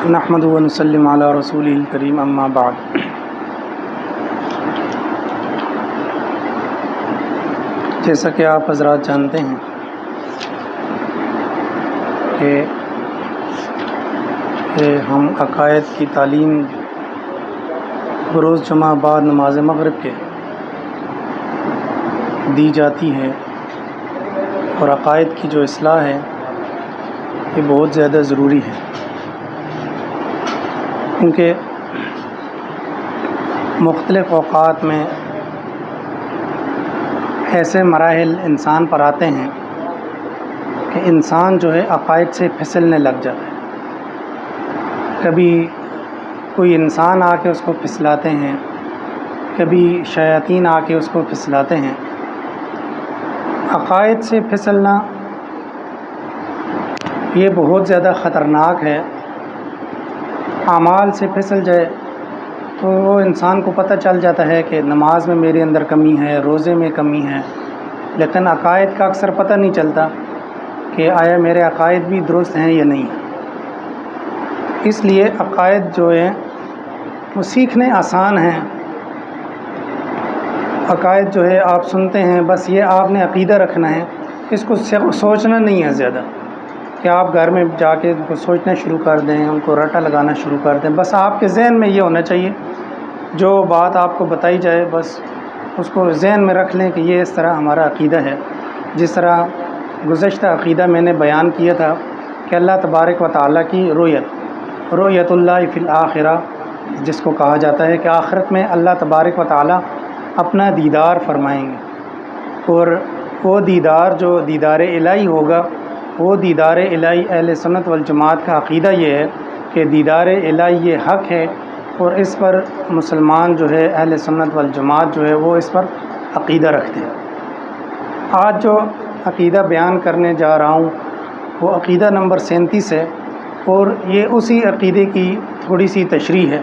نحمدہ و نصلی علی رسولہ الکریم اما بعد۔ جیسا کہ آپ حضرات جانتے ہیں کہ ہم عقائد کی تعلیم بروز جمعہ بعد نماز مغرب کے دی جاتی ہے، اور عقائد کی جو اصلاح ہے یہ بہت زیادہ ضروری ہے، کیونکہ مختلف اوقات میں ایسے مراحل انسان پر آتے ہیں کہ انسان جو ہے عقائد سے پھسلنے لگ جاتا ہے۔ کبھی کوئی انسان آ کے اس کو پھسلاتے ہیں، کبھی شیاطین آ کے اس کو پھسلاتے ہیں۔ عقائد سے پھسلنا یہ بہت زیادہ خطرناک ہے۔ اعمال سے پھسل جائے تو وہ انسان کو پتہ چل جاتا ہے کہ نماز میں میرے اندر کمی ہے، روزے میں کمی ہے، لیکن عقائد کا اکثر پتہ نہیں چلتا کہ آیا میرے عقائد بھی درست ہیں یا نہیں۔ اس لیے عقائد جو ہے وہ سیکھنے آسان ہیں۔ عقائد جو ہے آپ سنتے ہیں، بس یہ آپ نے عقیدہ رکھنا ہے، اس کو سوچنا نہیں ہے زیادہ، کہ آپ گھر میں جا کے ان کو سوچنا شروع کر دیں، ان کو رٹا لگانا شروع کر دیں۔ بس آپ کے ذہن میں یہ ہونا چاہیے، جو بات آپ کو بتائی جائے بس اس کو ذہن میں رکھ لیں کہ یہ اس طرح ہمارا عقیدہ ہے۔ جس طرح گزشتہ عقیدہ میں نے بیان کیا تھا کہ اللہ تبارک و تعالیٰ کی رؤیت اللہ فی الآخرہ، جس کو کہا جاتا ہے کہ آخرت میں اللہ تبارک و تعالیٰ اپنا دیدار فرمائیں گے، اور وہ دیدار جو دیدار الہی ہوگا، وہ دیدار الہی اہل سنت والجماعت کا عقیدہ یہ ہے کہ دیدار الہی یہ حق ہے، اور اس پر مسلمان جو ہے اہل سنت والجماعت جو ہے وہ اس پر عقیدہ رکھتے ہیں۔ آج جو عقیدہ بیان کرنے جا رہا ہوں وہ عقیدہ نمبر 37 ہے، اور یہ اسی عقیدے کی تھوڑی سی تشریح ہے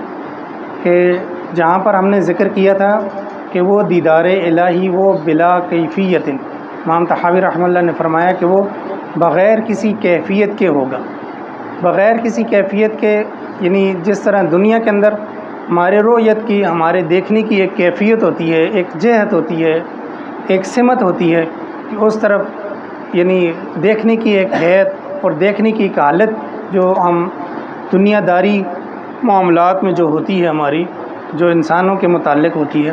کہ جہاں پر ہم نے ذکر کیا تھا کہ وہ دیدار الہی وہ بلا کیفیت، امام طحاوی رحمہ اللہ نے فرمایا کہ وہ بغیر کسی کیفیت کے ہوگا۔ بغیر کسی کیفیت کے یعنی جس طرح دنیا کے اندر ہمارے رؤیت کی، ہمارے دیکھنے کی ایک کیفیت ہوتی ہے، ایک جہت ہوتی ہے، ایک سمت ہوتی ہے کہ اس طرف یعنی دیکھنے کی ایک حیت اور دیکھنے کی ایک حالت جو ہم دنیا داری معاملات میں جو ہوتی ہے ہماری، جو انسانوں کے متعلق ہوتی ہے،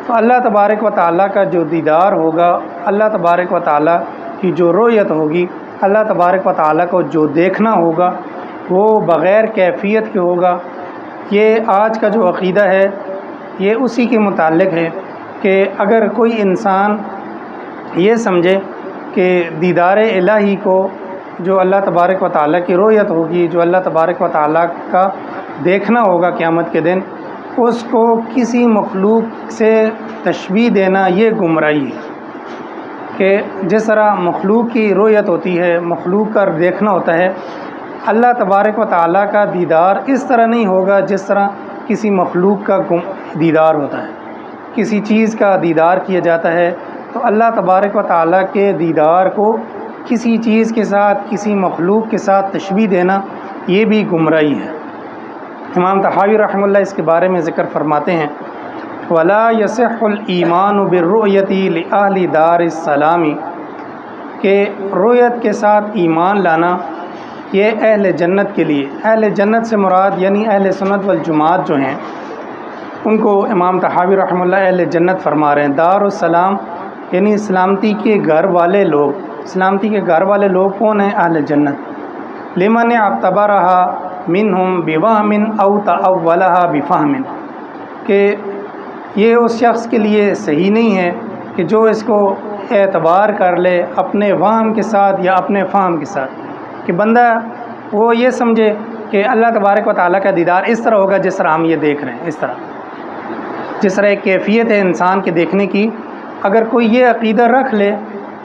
تو اللہ تبارک و تعالیٰ کا جو دیدار ہوگا، اللہ تبارک و تعالیٰ کی جو رؤیت ہوگی، اللہ تبارک و تعالیٰ کو جو دیکھنا ہوگا وہ بغیر کیفیت کے ہوگا۔ یہ آج کا جو عقیدہ ہے یہ اسی کے متعلق ہے کہ اگر کوئی انسان یہ سمجھے کہ دیدار الہی کو جو اللہ تبارک و تعالیٰ کی رؤیت ہوگی، جو اللہ تبارک و تعالیٰ کا دیکھنا ہوگا قیامت کے دن، اس کو کسی مخلوق سے تشبیہ دینا یہ گمراہی ہے۔ کہ جس طرح مخلوق کی رؤیت ہوتی ہے، مخلوق کا دیکھنا ہوتا ہے، اللہ تبارک و تعالیٰ کا دیدار اس طرح نہیں ہوگا جس طرح کسی مخلوق کا دیدار ہوتا ہے۔ کسی چیز کا دیدار کیا جاتا ہے تو اللہ تبارک و تعالیٰ کے دیدار کو کسی چیز کے ساتھ، کسی مخلوق کے ساتھ تشبیہ دینا یہ بھی گمراہی ہے۔ امام طحاوی رحمہ اللہ اس کے بارے میں ذکر فرماتے ہیں، وَلَا يَصِحُّ الْإِيمَانُ بِالرُّؤْيَةِ لِأَهْلِ دَارِ السَّلَامِ، کہ رؤیت کے ساتھ ایمان لانا یہ اہل جنت کے لیے، اہل جنت سے مراد یعنی اہل سنت والجماعت جو ہیں ان کو امام طحاوی رحمہ اللہ اہل جنت فرما رہے ہیں۔ دار السلام یعنی سلامتی کے گھر والے لوگ، سلامتی کے گھر والے لوگ کون ہیں؟ اہل جنت۔ لمن اعتبرها منہم بوہم او تأولها بفہم، کہ یہ اس شخص کے لیے صحیح نہیں ہے کہ جو اس کو اعتبار کر لے اپنے وہم کے ساتھ یا اپنے فہم کے ساتھ، کہ بندہ وہ یہ سمجھے کہ اللہ تبارک و تعالیٰ کا دیدار اس طرح ہوگا جس طرح ہم یہ دیکھ رہے ہیں، اس طرح جس طرح ایک کیفیت ہے انسان کے دیکھنے کی، اگر کوئی یہ عقیدہ رکھ لے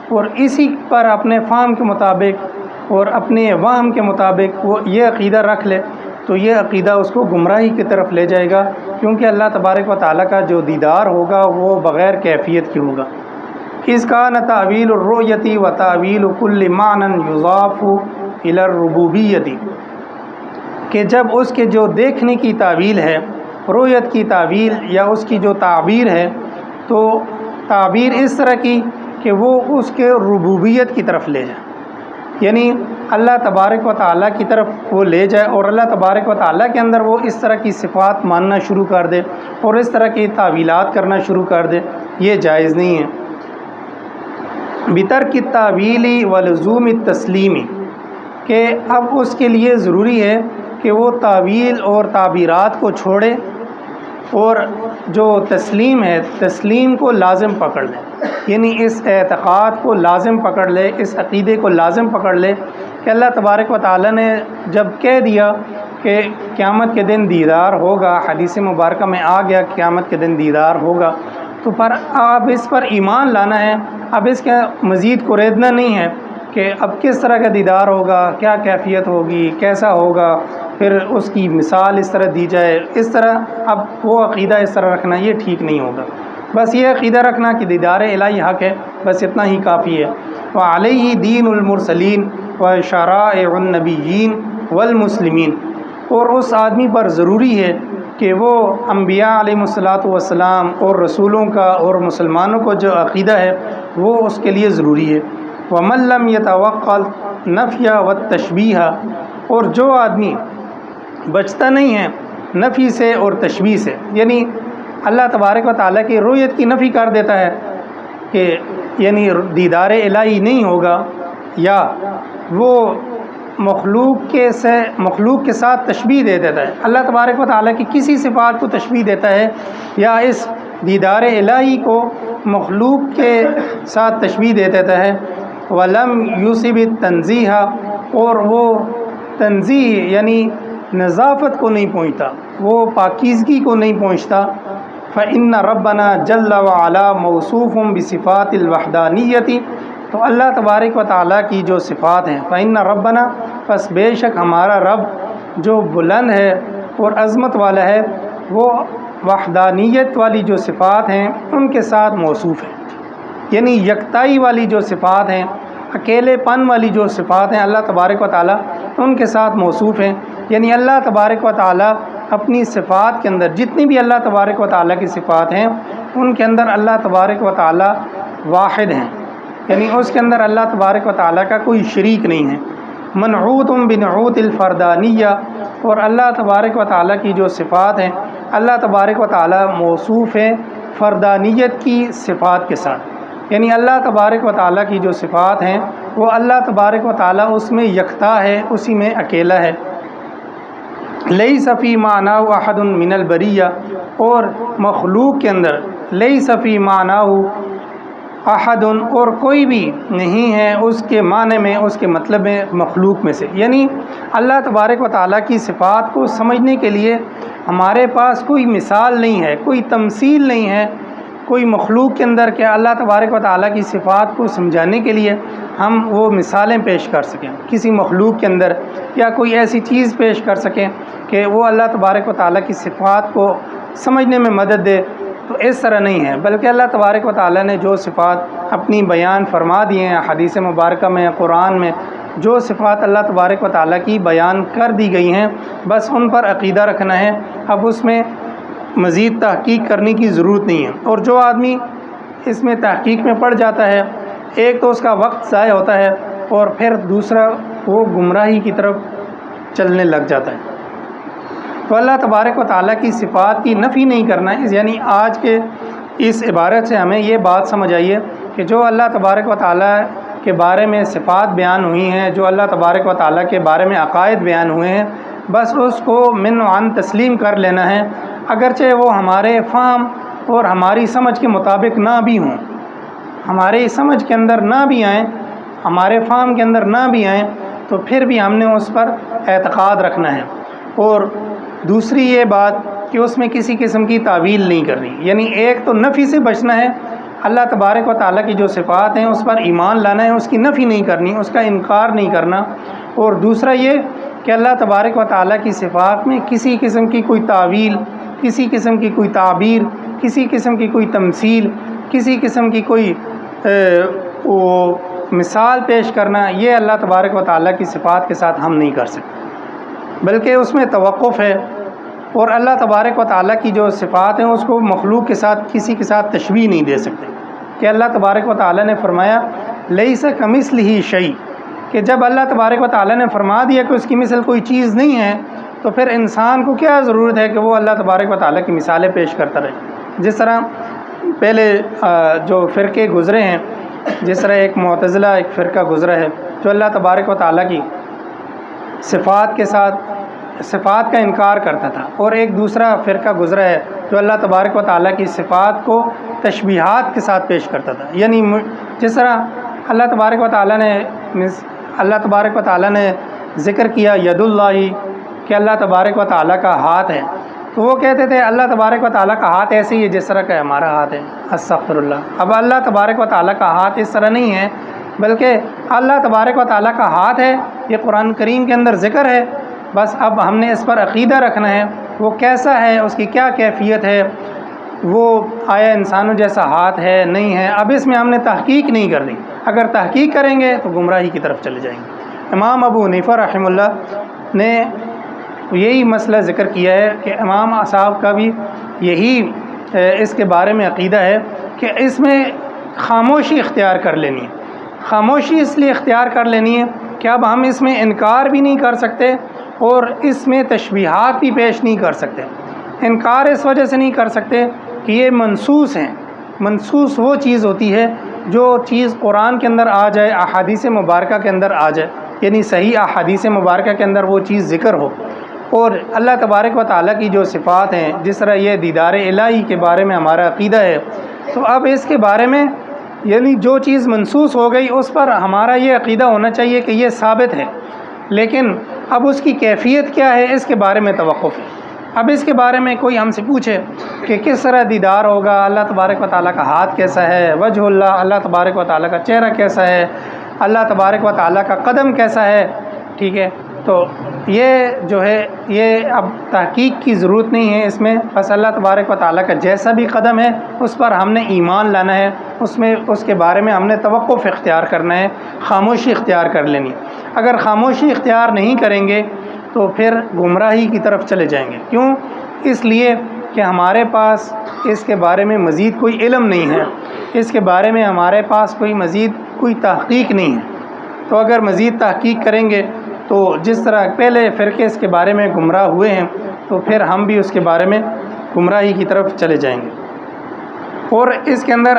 اور اسی پر اپنے فہم کے مطابق اور اپنے وہم کے مطابق وہ یہ عقیدہ رکھ لے تو یہ عقیدہ اس کو گمراہی کی طرف لے جائے گا، کیونکہ اللہ تبارک و تعالیٰ کا جو دیدار ہوگا وہ بغیر کیفیت کی ہوگا۔ اس کا نہ تعویل الرؤیتی و تعویل کل معنی یضاف الی الربوبیتی، کہ جب اس کے جو دیکھنے کی تعویل ہے، رؤیت کی تعویل یا اس کی جو تعبیر ہے، تو تعبیر اس طرح کی کہ وہ اس کے ربوبیت کی طرف لے جائے، یعنی اللہ تبارک و تعالیٰ کی طرف وہ لے جائے، اور اللہ تبارک و تعالیٰ کے اندر وہ اس طرح کی صفات ماننا شروع کر دے اور اس طرح کی تعویلات کرنا شروع کر دے، یہ جائز نہیں ہے۔ بترک التاویل ولزوم التسلیمی، کہ اب اس کے لیے ضروری ہے کہ وہ تعویل اور تعبیرات کو چھوڑے اور جو تسلیم ہے، تسلیم کو لازم پکڑ لے، یعنی اس اعتقاد کو لازم پکڑ لے، اس عقیدے کو لازم پکڑ لے کہ اللہ تبارک و تعالیٰ نے جب کہہ دیا کہ قیامت کے دن دیدار ہوگا، حدیث مبارکہ میں آ گیا قیامت کے دن دیدار ہوگا، تو اب اس پر ایمان لانا ہے، اب اس کا مزید کوریدنا نہیں ہے کہ اب کس طرح کا دیدار ہوگا، کیا کیفیت ہوگی، کیسا ہوگا، پھر اس کی مثال اس طرح دی جائے، اس طرح اب وہ عقیدہ اس طرح رکھنا یہ ٹھیک نہیں ہوگا۔ بس یہ عقیدہ رکھنا کہ دیدار الہی حق ہے، بس اتنا ہی کافی ہے۔ وعلیہ دین المرسلین وشرائع النبیین والمسلمین، اور اس آدمی پر ضروری ہے کہ وہ انبیاء علیہ الصلاۃ والسلام اور رسولوں کا اور مسلمانوں کو جو عقیدہ ہے وہ اس کے لیے ضروری ہے۔ ومن لم يتوقع نفی والتشبیہ، اور جو آدمی بچتا نہیں ہے نفی سے اور تشبیہ سے، یعنی اللہ تبارک و تعالیٰ کی رؤیت کی نفی کر دیتا ہے کہ یعنی دیدار الہی نہیں ہوگا، یا وہ مخلوق کے ساتھ تشبیہ دے دیتا ہے، اللہ تبارک و تعالیٰ کی کسی صفات کو تشبیہ دیتا ہے، یا اس دیدار الہی کو مخلوق کے ساتھ تشبیہ دے دیتا ہے۔ ولم یوسب التنزیہ، اور وہ تنزیہ یعنی نظافت کو نہیں پہنچتا، وہ پاکیزگی کو نہیں پہنچتا۔ فإن ربنا جل وعلا موصوف بصفات الوحدانیت، تو اللہ تبارک و تعالیٰ کی جو صفات ہیں، فإن ربنا، پس بے شک ہمارا رب جو بلند ہے اور عظمت والا ہے، وہ وحدانیت والی جو صفات ہیں ان کے ساتھ موصوف ہے، یعنی یکتائی والی جو صفات ہیں، اکیلے پن والی جو صفات ہیں اللہ تبارک و تعالیٰ ان کے ساتھ موصوف ہیں، یعنی اللہ تبارک و تعالیٰ اپنی صفات کے اندر جتنی بھی اللہ تبارک و تعالیٰ کی صفات ہیں ان کے اندر اللہ تبارک و تعالیٰ واحد ہیں، یعنی اس کے اندر اللہ تبارک و تعالیٰ کا کوئی شریک نہیں ہے۔ منعوت بنعوت الفردانیہ، اور اللہ تبارک و تعالیٰ کی جو صفات ہیں اللہ تبارک و تعالیٰ موصوف ہے فردانیت کی صفات کے ساتھ، یعنی اللہ تبارک و تعالیٰ کی جو صفات ہیں وہ اللہ تبارک و تعالیٰ اس میں یکتا ہے، اسی میں اکیلا ہے۔ لیس فی معنی احد من البریہ، اور مخلوق کے اندر لیس فی معنی احد، اور کوئی بھی نہیں ہے اس کے معنی میں، اس کے مطلب میں مخلوق میں سے، یعنی اللہ تبارک و تعالیٰ کی صفات کو سمجھنے کے لیے ہمارے پاس کوئی مثال نہیں ہے، کوئی تمثیل نہیں ہے، کوئی مخلوق کے اندر کہ اللہ تبارک و تعالیٰ کی صفات کو سمجھانے کے لیے ہم وہ مثالیں پیش کر سکیں کسی مخلوق کے اندر، یا کوئی ایسی چیز پیش کر سکیں کہ وہ اللہ تبارک و تعالیٰ کی صفات کو سمجھنے میں مدد دے، تو اس طرح نہیں ہے، بلکہ اللہ تبارک و تعالیٰ نے جو صفات اپنی بیان فرما دی ہیں حدیث مبارکہ میں، قرآن میں جو صفات اللہ تبارک و تعالیٰ کی بیان کر دی گئی ہیں بس ان پر عقیدہ رکھنا ہے، اب اس میں مزید تحقیق کرنے کی ضرورت نہیں ہے۔ اور جو آدمی اس میں تحقیق میں پڑ جاتا ہے، ایک تو اس کا وقت ضائع ہوتا ہے، اور پھر دوسرا وہ گمراہی کی طرف چلنے لگ جاتا ہے۔ تو اللہ تبارک و تعالیٰ کی صفات کی نفی نہیں کرنا ہے، یعنی آج کے اس عبارت سے ہمیں یہ بات سمجھ آئیے کہ جو اللہ تبارک و تعالیٰ کے بارے میں صفات بیان ہوئی ہیں، جو اللہ تبارک و تعالیٰ کے بارے میں عقائد بیان ہوئے ہیں، بس اس کو من و عن تسلیم کر لینا ہے، اگرچہ وہ ہمارے فہم اور ہماری سمجھ کے مطابق نہ بھی ہوں، ہمارے سمجھ کے اندر نہ بھی آئیں، ہمارے فہم کے اندر نہ بھی آئیں، تو پھر بھی ہم نے اس پر اعتقاد رکھنا ہے۔ اور دوسری یہ بات کہ اس میں کسی قسم کی تعویل نہیں کرنی، یعنی ایک تو نفی سے بچنا ہے، اللہ تبارک و تعالیٰ کی جو صفات ہیں اس پر ایمان لانا ہے، اس کی نفی نہیں کرنی، اس کا انکار نہیں کرنا۔ اور دوسرا یہ کہ اللہ تبارک و تعالیٰ کی صفات میں کسی قسم کی کوئی تعویل، کسی قسم کی کوئی تعبیر، کسی قسم کی کوئی تمثیل، کسی قسم کی کوئی مثال پیش کرنا، یہ اللہ تبارک و تعالیٰ کی صفات کے ساتھ ہم نہیں کر سکتے۔ بلکہ اس میں توقف ہے، اور اللہ تبارک و تعالیٰ کی جو صفات ہیں اس کو مخلوق کے ساتھ کسی کے ساتھ تشبیہ نہیں دے سکتے، کہ اللہ تبارک و تعالیٰ نے فرمایا لیس کمثلہ شیء، کہ جب اللہ تبارک و تعالیٰ نے فرما دیا کہ اس کی مثل کوئی چیز نہیں ہے، تو پھر انسان کو کیا ضرورت ہے کہ وہ اللہ تبارک و تعالیٰ کی مثالیں پیش کرتا رہے۔ جس طرح پہلے جو فرقے گزرے ہیں، جس طرح ایک معتزلہ ایک فرقہ گزرا ہے جو اللہ تبارک و تعالیٰ کی صفات کے ساتھ صفات کا انکار کرتا تھا، اور ایک دوسرا فرقہ گزرا ہے جو اللہ تبارک و تعالیٰ کی صفات کو تشبیہات کے ساتھ پیش کرتا تھا۔ یعنی جس طرح اللہ تبارک و تعالیٰ نے ذکر کیا ید اللہ، کہ اللہ تبارک و تعالیٰ کا ہاتھ ہے، تو وہ کہتے تھے اللہ تبارک و تعالیٰ کا ہاتھ ایسے ہی ہے جس طرح کا ہمارا ہاتھ ہے، استغفر اللہ۔ اب اللہ تبارک و تعالیٰ کا ہاتھ اس طرح نہیں ہے، بلکہ اللہ تبارک و تعالیٰ کا ہاتھ ہے، یہ قرآن کریم کے اندر ذکر ہے، بس اب ہم نے اس پر عقیدہ رکھنا ہے، وہ کیسا ہے، اس کی کیا کیفیت ہے، وہ آیا انسانوں جیسا ہاتھ ہے نہیں ہے، اب اس میں ہم نے تحقیق نہیں کرنی۔ اگر تحقیق کریں گے تو گمراہی کی طرف چلے جائیں گے۔ امام ابو حنیفہ رحمہ اللہ نے یہی مسئلہ ذکر کیا ہے کہ امام صاحب کا بھی یہی اس کے بارے میں عقیدہ ہے کہ اس میں خاموشی اختیار کر لینی ہے۔ خاموشی اس لیے اختیار کر لینی ہے کہ اب ہم اس میں انکار بھی نہیں کر سکتے اور اس میں تشبیہات بھی پیش نہیں کر سکتے۔ انکار اس وجہ سے نہیں کر سکتے کہ یہ منصوص ہیں۔ منصوص وہ چیز ہوتی ہے جو چیز قرآن کے اندر آ جائے، احادیث مبارکہ کے اندر آ جائے، یعنی صحیح احادیث مبارکہ کے اندر وہ چیز ذکر ہو، اور اللہ تبارک و تعالیٰ کی جو صفات ہیں، جس طرح یہ دیدار الہی کے بارے میں ہمارا عقیدہ ہے، تو اب اس کے بارے میں یعنی جو چیز منصوص ہو گئی اس پر ہمارا یہ عقیدہ ہونا چاہیے کہ یہ ثابت ہے، لیکن اب اس کی کیفیت کیا ہے اس کے بارے میں توقف ہے۔ اب اس کے بارے میں کوئی ہم سے پوچھے کہ کس طرح دیدار ہوگا، اللہ تبارک و تعالیٰ کا ہاتھ کیسا ہے، وجہ اللہ تبارک و تعالیٰ کا چہرہ کیسا ہے، اللہ تبارک و تعالیٰ کا قدم کیسا ہے، ٹھیک ہے، تو یہ جو ہے یہ اب تحقیق کی ضرورت نہیں ہے اس میں، بس اللہ تبارک و تعالیٰ کا جیسا بھی قدم ہے اس پر ہم نے ایمان لانا ہے، اس کے بارے میں ہم نے توقف اختیار کرنا ہے، خاموشی اختیار کر لینی۔ اگر خاموشی اختیار نہیں کریں گے تو پھر گمراہی کی طرف چلے جائیں گے۔ کیوں؟ اس لیے کہ ہمارے پاس اس کے بارے میں مزید کوئی علم نہیں ہے، اس کے بارے میں ہمارے پاس کوئی تحقیق نہیں ہے۔ تو اگر مزید تحقیق کریں گے تو جس طرح پہلے فرقے اس کے بارے میں گمراہ ہوئے ہیں، تو پھر ہم بھی اس کے بارے میں گمراہی کی طرف چلے جائیں گے۔ اور اس کے اندر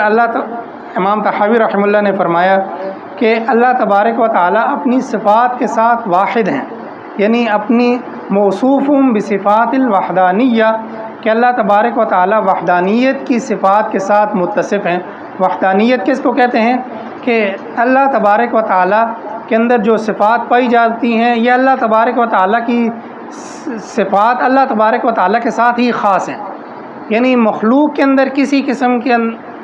امام طحاوی رحمہ اللہ نے فرمایا کہ اللہ تبارک و تعالیٰ اپنی صفات کے ساتھ واحد ہیں، یعنی اپنی موصوف بصفات الوحدانیہ، کہ اللہ تبارک و تعالیٰ وحدانیت کی صفات کے ساتھ متصف ہیں۔ وحدانیت کس کو کہتے ہیں؟ کہ اللہ تبارک و تعالیٰ کے اندر جو صفات پائی جاتی ہیں یہ اللہ تبارک و تعالیٰ کی صفات اللہ تبارک و تعالیٰ کے ساتھ ہی خاص ہیں، یعنی مخلوق کے اندر کسی قسم کے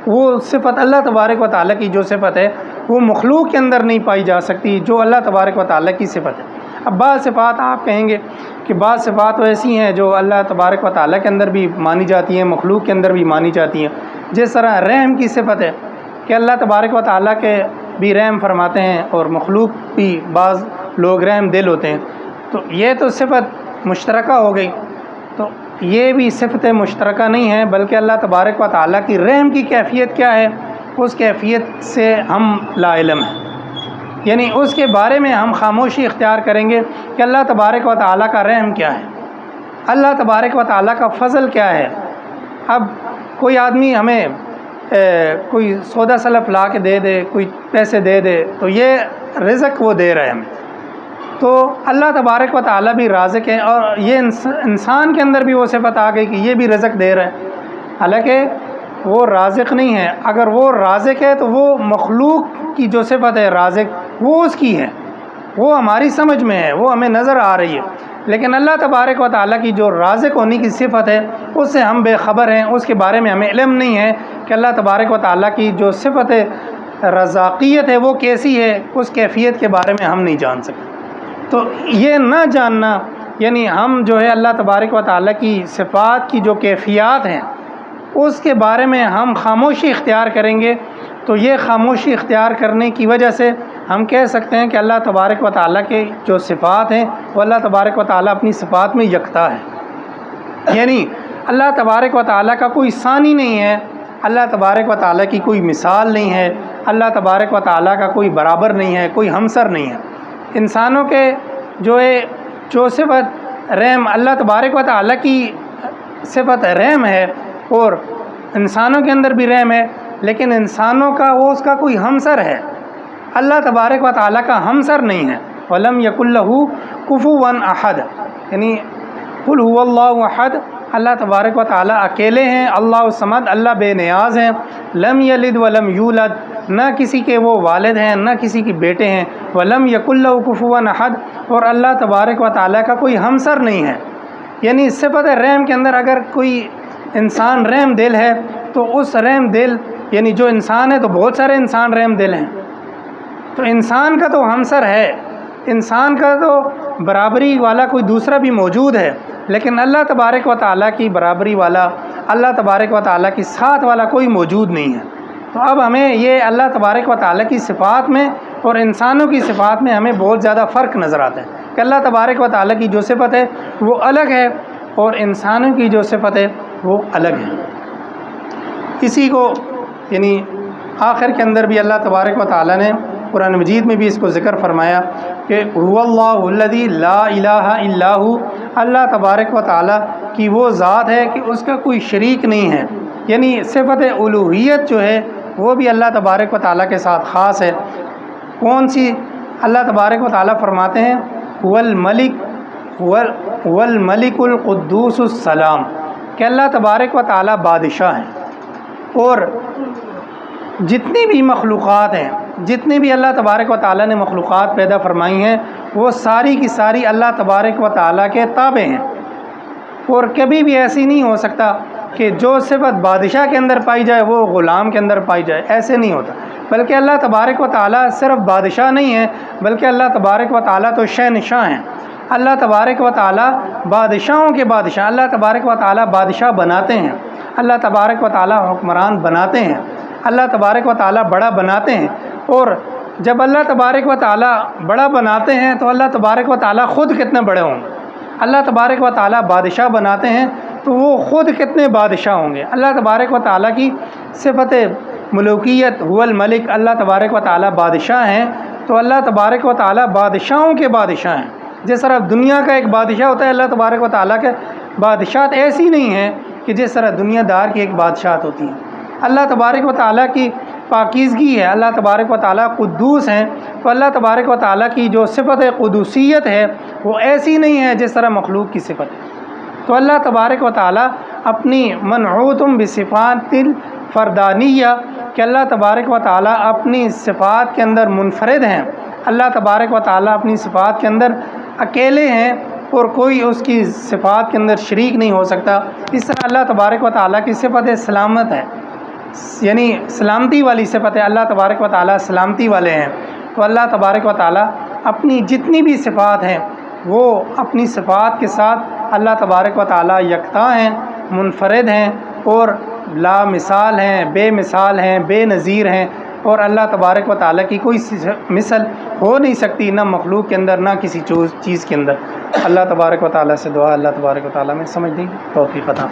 وہ صفت اللہ تبارک و تعالیٰ کی جو صفت ہے وہ مخلوق کے اندر نہیں پائی جا سکتی جو اللہ تبارک و تعالیٰ کی صفت ہے۔ اب بعض صفات آپ کہیں گے کہ بعض صفات تو ایسی ہیں جو اللہ تبارک و تعالیٰ کے اندر بھی مانی جاتی ہیں، مخلوق کے اندر بھی مانی جاتی ہیں، جس طرح رحم کی صفت ہے کہ اللہ تبارک و تعالیٰ کے بھی رحم فرماتے ہیں اور مخلوق بھی بعض لوگ رحم دل ہوتے ہیں، تو یہ تو صفت مشترکہ ہو گئی، تو یہ بھی صفت مشترکہ نہیں ہے، بلکہ اللہ تبارک و تعالیٰ کی رحم کی کیفیت کیا ہے اس کیفیت سے ہم لا علم ہیں، یعنی اس کے بارے میں ہم خاموشی اختیار کریں گے کہ اللہ تبارک و تعالیٰ کا رحم کیا ہے، اللہ تبارک و تعالیٰ کا فضل کیا ہے۔ اب کوئی آدمی ہمیں کوئی سودا سلف لا کے دے دے، کوئی پیسے دے دے، تو یہ رزق وہ دے رہے ہیں ہمیں، تو اللہ تبارک و تعالیٰ بھی رازق ہے، اور یہ انسان کے اندر بھی وہ صفت آ گئی کہ یہ بھی رزق دے رہا ہے، حالانکہ وہ رازق نہیں ہے۔ اگر وہ رازق ہے تو وہ مخلوق کی جو صفت ہے رازق وہ اس کی ہے، وہ ہماری سمجھ میں ہے، وہ ہمیں نظر آ رہی ہے، لیکن اللہ تبارک و تعالیٰ کی جو رازق ہونے کی صفت ہے اس سے ہم بے خبر ہیں، اس کے بارے میں ہمیں علم نہیں ہے کہ اللہ تبارک و تعالیٰ کی جو صفت رزاقیت ہے وہ کیسی ہے، اس کیفیت کے بارے میں ہم نہیں جان سکتے۔ تو یہ نہ جاننا، یعنی ہم جو ہے اللہ تبارک و تعالیٰ کی صفات کی جو کیفیات ہیں اس کے بارے میں ہم خاموشی اختیار کریں گے، تو یہ خاموشی اختیار کرنے کی وجہ سے ہم کہہ سکتے ہیں کہ اللہ تبارک و تعالیٰ کے جو صفات ہیں وہ اللہ تبارک و تعالیٰ اپنی صفات میں یکتا ہے، یعنی اللہ تبارک و تعالیٰ کا کوئی ثانی نہیں ہے، اللہ تبارک و تعالیٰ کی کوئی مثال نہیں ہے، اللہ تبارک و تعالیٰ کا کوئی برابر نہیں ہے، کوئی ہمسر نہیں ہے۔ انسانوں کے جو صفت رحم، اللہ تبارک و تعالیٰ کی صفت رحم ہے اور انسانوں کے اندر بھی رحم ہے، لیکن انسانوں کا اس کا کوئی ہمسر ہے، اللہ تبارک و تعالیٰ کا ہمسر نہیں ہے۔ وَلَمْ يَكُنْ لَهُ كُفُوًا أَحَدٌ، یعنی قُلْ هُوَ اللَّهُ أَحَدٌ، اللہ تبارک و تعالیٰ اکیلے ہیں، اللہ الصمد، اللہ بے نیاز ہیں، لم یلد ولم یولد، نہ کسی کے وہ والد ہیں نہ کسی کے بیٹے ہیں، ولم یکن لہ کفوا احد، اور اللہ تبارک و تعالیٰ کا کوئی ہمسر نہیں ہے۔ یعنی صفت رحم کے اندر اگر کوئی انسان رحم دل ہے تو اس رحم دل، یعنی جو انسان ہے تو بہت سارے انسان رحم دل ہیں، تو انسان کا تو ہمسر ہے، انسان کا تو برابری والا کوئی دوسرا بھی موجود ہے، لیکن اللہ تبارک و تعالیٰ کی برابری والا، اللہ تبارک و تعالیٰ کی ساتھ والا کوئی موجود نہیں ہے۔ تو اب ہمیں یہ اللہ تبارک و تعالیٰ کی صفات میں اور انسانوں کی صفات میں ہمیں بہت زیادہ فرق نظر آتا ہے کہ اللہ تبارک و تعالیٰ کی جو صفت ہے وہ الگ ہے اور انسانوں کی جو صفت ہے وہ الگ ہے۔ اسی کو یعنی آخر کے اندر بھی اللہ تبارک و تعالیٰ نے قرآن مجید میں بھی اس کو ذکر فرمایا کہ هو اللہ الذی لا الہ الا ہو، اللہ تبارک و تعالیٰ کی وہ ذات ہے کہ اس کا کوئی شریک نہیں ہے، یعنی صفت الوہیت جو ہے وہ بھی اللہ تبارک و تعالیٰ کے ساتھ خاص ہے۔ کون سی؟ اللہ تبارک و تعالیٰ فرماتے ہیں هو الملک القدوس السلام، کہ اللہ تبارک و تعالیٰ بادشاہ ہیں، اور جتنی بھی مخلوقات ہیں، جتنی بھی اللہ تبارک و تعالیٰ نے مخلوقات پیدا فرمائی ہیں وہ ساری کی ساری اللہ تبارک و تعالیٰ کے تابع ہیں، اور کبھی بھی ایسی نہیں ہو سکتا کہ جو صفت بادشاہ کے اندر پائی جائے وہ غلام کے اندر پائی جائے، ایسے نہیں ہوتا، بلکہ اللہ تبارک و تعالیٰ صرف بادشاہ نہیں ہے بلکہ اللہ تبارک و تعالیٰ تو شہنشاہ ہیں۔ اللہ تبارک و تعالیٰ بادشاہوں کے بادشاہ، اللہ تبارک و تعالیٰ بادشاہ بناتے ہیں، اللہ تبارک و تعالیٰ حکمران بناتے ہیں، اللہ تبارک و تعالیٰ بڑا بناتے ہیں، اور جب اللہ تبارک و تعالیٰ بڑا بناتے ہیں تو اللہ تبارک و تعالیٰ خود کتنے بڑے ہوں گے۔ اللہ تبارک و تعالیٰ بادشاہ بناتے ہیں تو وہ خود کتنے بادشاہ ہوں گے۔ اللہ تبارک و تعالیٰ کی صفت ملوکیت، هو الملک، اللہ تبارک و تعالیٰ بادشاہ ہیں، تو اللہ تبارک و تعالیٰ بادشاہوں کے بادشاہ ہیں۔ جس طرح دنیا کا ایک بادشاہ ہوتا ہے، اللہ تبارک و تعالیٰ کے بادشاہت ایسی نہیں ہیں کہ جس طرح دنیا دار کی ایک بادشاہت ہوتی ہے۔ اللہ تبارک و تعالیٰ کی پاکیزگی ہے، اللہ تبارک و تعالیٰ قدوس ہیں، تو اللہ تبارک و تعالیٰ کی جو صفت قدوسیت ہے وہ ایسی نہیں ہے جس طرح مخلوق کی صفت ہے۔ تو اللہ تبارک و تعالیٰ اپنی منعوت بصفات الفردانیہ، کہ اللہ تبارک و تعالیٰ اپنی صفات کے اندر منفرد ہیں، اللہ تبارک و تعالیٰ اپنی صفات کے اندر اکیلے ہیں اور کوئی اس کی صفات کے اندر شریک نہیں ہو سکتا۔ اس طرح اللہ تبارک و تعالیٰ کی صفت سلامت ہے، یعنی سلامتی والی صفت ہے، اللہ تبارک و تعالیٰ سلامتی والے ہیں۔ تو اللہ تبارک و تعالیٰ اپنی جتنی بھی صفات ہیں وہ اپنی صفات کے ساتھ اللہ تبارک و تعالیٰ یکتا ہیں، منفرد ہیں اور لا مثال ہیں، بے مثال ہیں، بے نظیر ہیں، اور اللہ تبارک و تعالیٰ کی کوئی مثل ہو نہیں سکتی، نہ مخلوق کے اندر نہ کسی چیز کے اندر۔ اللہ تبارک و تعالیٰ سے دعا، اللہ تبارک و تعالیٰ میں سمجھ دی توفیق عطا۔